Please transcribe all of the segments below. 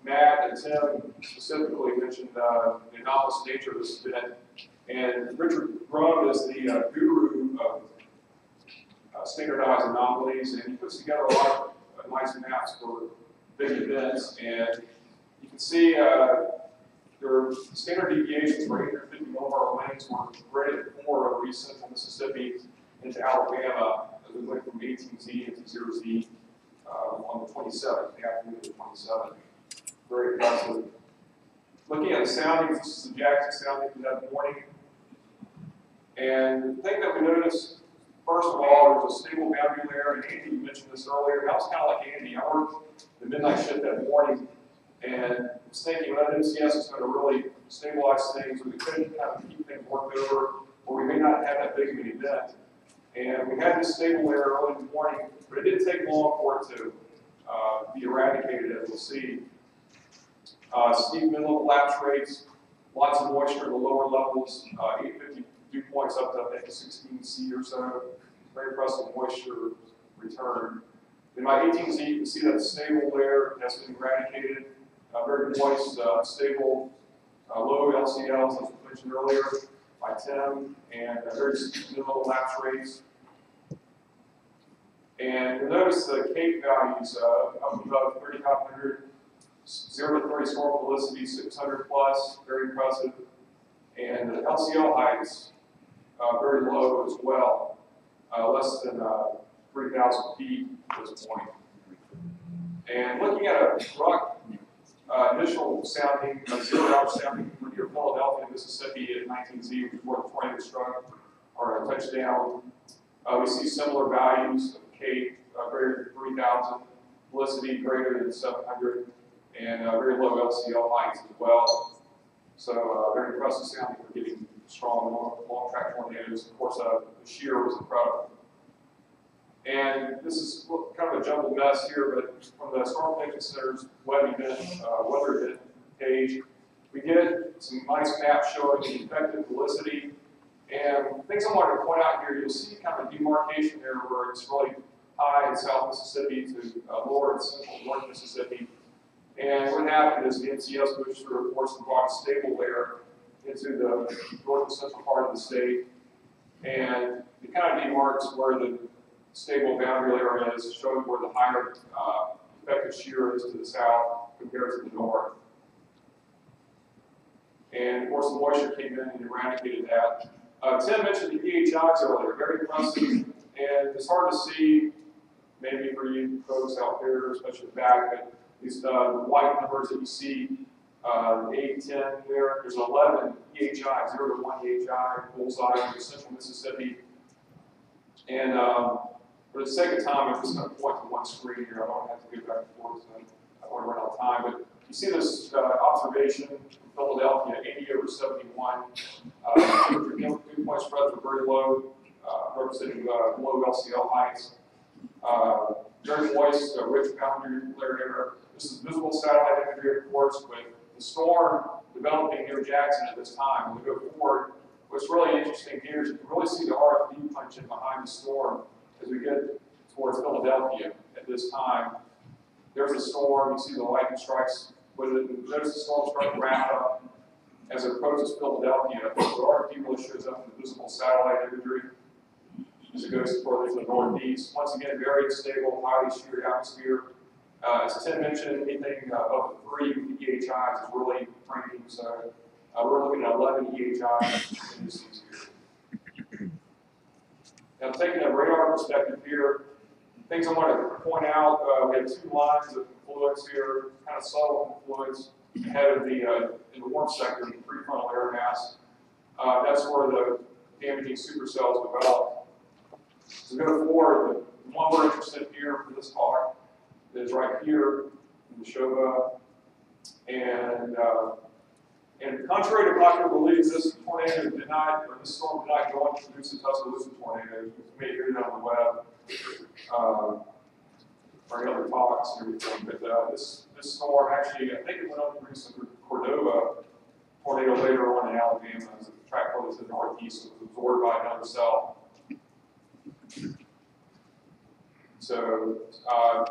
Matt and Tim specifically mentioned the anomalous nature of this event, and Richard Grubb is the guru of standardized anomalies, and he puts together a lot of nice maps for big events. And you can see their standard deviations for 850 millibar lanes were greater than 4 over east central Mississippi into Alabama as we went from 18Z into 0Z on the 27th, the afternoon of the 27th. Very impressive. Looking at the soundings, this is the Jackson sounding from that morning. And the thing that we noticed, first of all, there's a stable boundary layer, and Andy, you mentioned this earlier. I was kind of like Andy. I worked the midnight shift that morning, and was thinking, well, NCS is going to really stabilize things, we couldn't kind of keep things worked over, or we may not have that big of an event. And we had this stable layer early in the morning, but it didn't take long for it to be eradicated, as we'll see. Steep mid-level lapse rates, lots of moisture in the lower levels, 850 dew points up to, I think, 16C or so. Very impressive moisture return. In my 18Z, you can see that the stable layer has been eradicated. Very moist, stable, low LCLs, as we mentioned earlier, by Tim, and very steep mid-level lapse rates. And you'll notice the Cape values up above 3,500, 0 to 30 storm felicity, 600 plus, very impressive. And the LCL heights, very low as well, less than 3,000 feet at this point. And looking at a rock initial sounding, 0-hour sounding near Philadelphia, Mississippi at 19Z before the tornado struck or a touchdown, we see similar values of Cape, greater than 3,000, felicity greater than 700, and very low LCL heights as well. So very impressive sounding for getting strong long track tornadoes. Of course, the shear was incredible. And this is kind of a jumbled mess here, but from the Storm Prediction Center's web event, weather event page, we get some nice maps showing the effective felicity. And things I wanted to point out here, you'll see kind of a demarcation there where it's really high in South Mississippi to lower in central North Mississippi. And what happened is the NCS moved through, of course, and brought a stable layer into the north and central part of the state. And it kind of demarks where the stable boundary layer is, showing where the higher effective shear is to the south compared to the north. And of course, the moisture came in and eradicated that. Tim mentioned the EHIs earlier, very impressive. And it's hard to see, maybe for you folks out there, especially the back, but these white numbers that you see, 8, 10 there, there's 11 EHI, 0 to 1 EHI, bullseye in central Mississippi. And for the sake of time, I'm just going to point to one screen here. I don't have to go back and forth, so I don't want to run out of time. But you see this observation from Philadelphia, 80 over 71. Dew point spreads are very low, representing low LCL heights. Very moist, rich boundary layer area. This is visible satellite imagery, of course, with the storm developing near Jackson at this time. When we go forward, what's really interesting here is you can really see the RFD punch in behind the storm as we get towards Philadelphia at this time. There's a storm, you see the lightning strikes with it. Notice the storm starting to wrap up as it approaches Philadelphia. The RFD really shows up in the visible satellite imagery as it goes further to the northeast. Once again, very stable, highly sheared atmosphere. As Tim mentioned, anything above 3 EHIs is really cranking. So we're looking at 11 EHI indices here. Now, taking a radar perspective here, things I want to point out, we have 2 lines of influence here, kind of subtle influence ahead of the, in the warm sector, the prefrontal air mass. That's where the damaging supercells develop. So go forward, the one we're interested in here for this talk is right here in the Neshoba. And contrary to popular belief, this tornado did not, or this storm did not go on to produce a Tuscaloosa tornado. You may hear that on the web, or in other talks and everything. But this storm actually, I think it went on to produce a Cordova tornado later on in Alabama as the track further to the northeast, so it was absorbed by another cell. So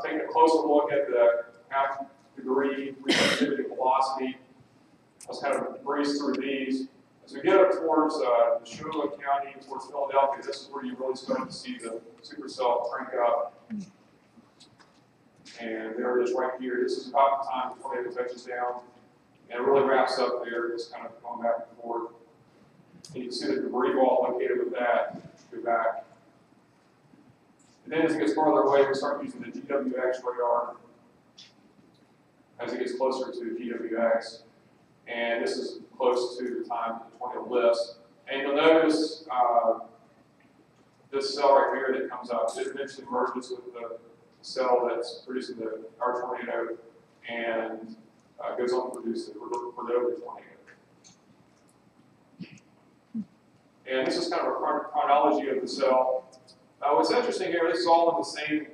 taking a closer look at the degree, reflectivity, velocity. Let's kind of breeze through these. As we get up towards Neshoba County, towards Philadelphia, this is where you really start to see the supercell crank up. And there it is right here. This is about the time the tornado touches down. And it really wraps up there, just kind of going back and forth. And you can see the debris ball located with that. Go back. And then as it gets farther away, we start using the GWX radar as it gets closer to the GWX. And this is close to the time the tornado lifts. And you'll notice this cell right here that comes up, it eventually merges with the cell that's producing our tornado and goes on to produce the Cordova tornado. And this is kind of a chronology of the cell. What's interesting here, this is all on the same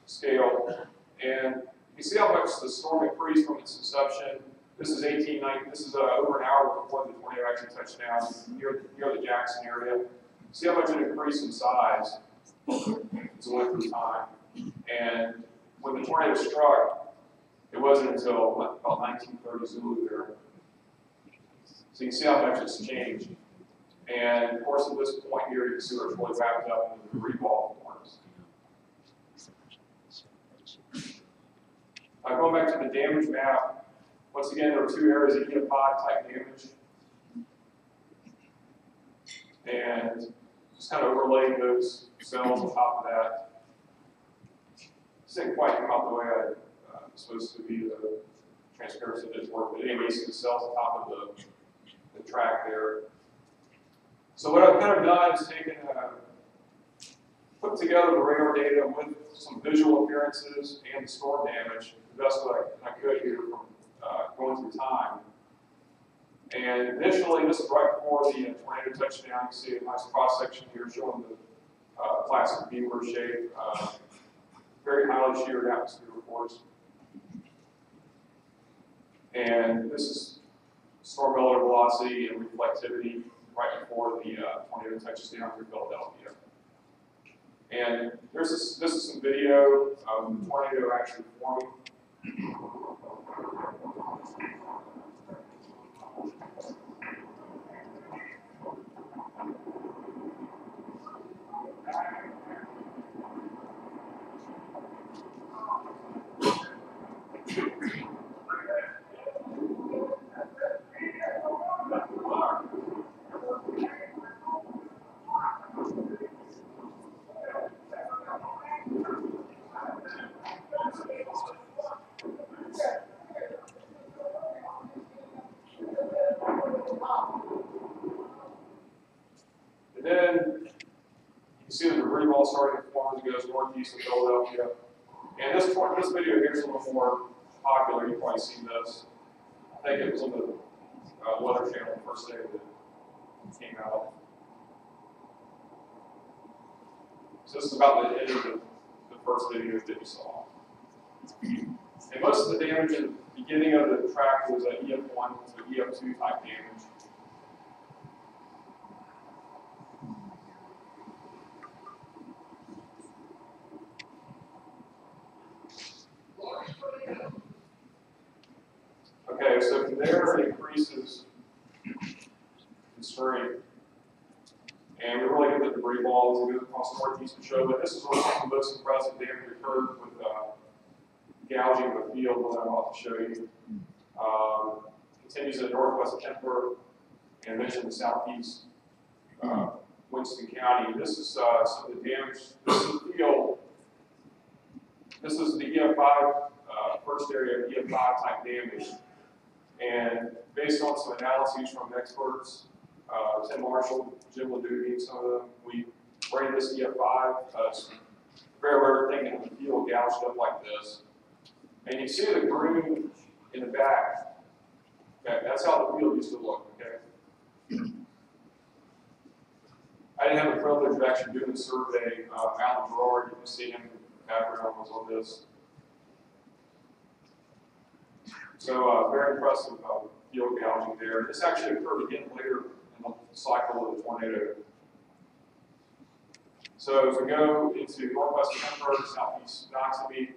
scale. And you see how much the storm increased from its inception. This is this is over an hour before the tornado actually touched down near the Jackson area. See how much it increased in size as it went through time. And when the tornado struck, it wasn't until about 1930 Zulu there. So you can see how much it's changed. And of course, at this point here, you can see where it's really wrapped up into the debris ball forms. Going back to the damage map, once again, there are two areas of EF-5 type damage. And just kind of overlaying those cells on top of that. This didn't quite come out the way I was supposed to be. The transparency didn't work. But anyway, you see the cells on top of the track there. So what I've kind of done is taken, put together the radar data with some visual appearances and the storm damage, the best that I could here from going through time. And initially, this is right before the tornado touched down. You see a nice cross section here showing the classic beaver shape, very highly sheared atmosphere, of course. And this is storm relative velocity and reflectivity right before the tornado touches down through Philadelphia. And this is some video of the tornado actually forming. Then you can see the debris ball starting to form as it goes northeast of Philadelphia. And this video here is a little more popular. You've probably seen this. I think it was on the Weather Channel the first day that it came out. So this is about the end of the first video that you saw. And most of the damage in the beginning of the track was EF-1 to EF-2 type damage. Okay, so from there it increases in strength. And we really get the debris balls and go across northeast Neshoba. This is where some of the most impressive damage occurred with gouging of the field, what I'm about to show you. Continues in northwest Kemper and eventually the southeast Winston County. This is some of the damage. This is the field. This is the EF-5 first area of EF-5 type damage. And based on some analyses from experts, Tim Marshall, Jim Laduty, some of them, we rated this EF-5. It's a very rare thing to have the field gouged up like this. And you see the green in the back. Okay, that's how the field used to look. Okay. I didn't have the privilege of actually doing the survey. Alan Gerard, you can see him in the background, was on this. So very impressive field gouging there. This actually occurred again later in the cycle of the tornado. So as we go into northwest Kemper, southeast Knoxville,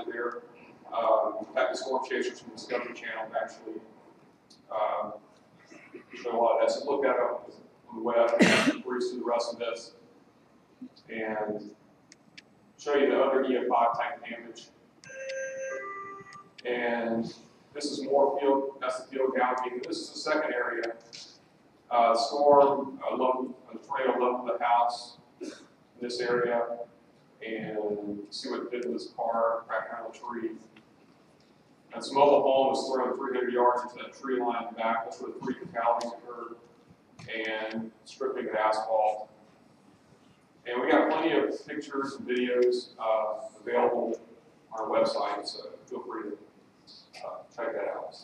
it there. The storm chasers from the Discovery Channel actually show a lot of that. So look that up on the web, where you see the rest of this, and show you the other EF-5 type damage. And this is more field, that's the field gouging. This is the second area. Storm, a tornado leveled the house in this area, and see what it did to this car, cracked down a tree. And this mobile home was thrown 300 yards into that tree line in the back. That's where the 3 fatalities occurred, and stripping of asphalt. And we got plenty of pictures and videos available on our website, so feel free to check that out.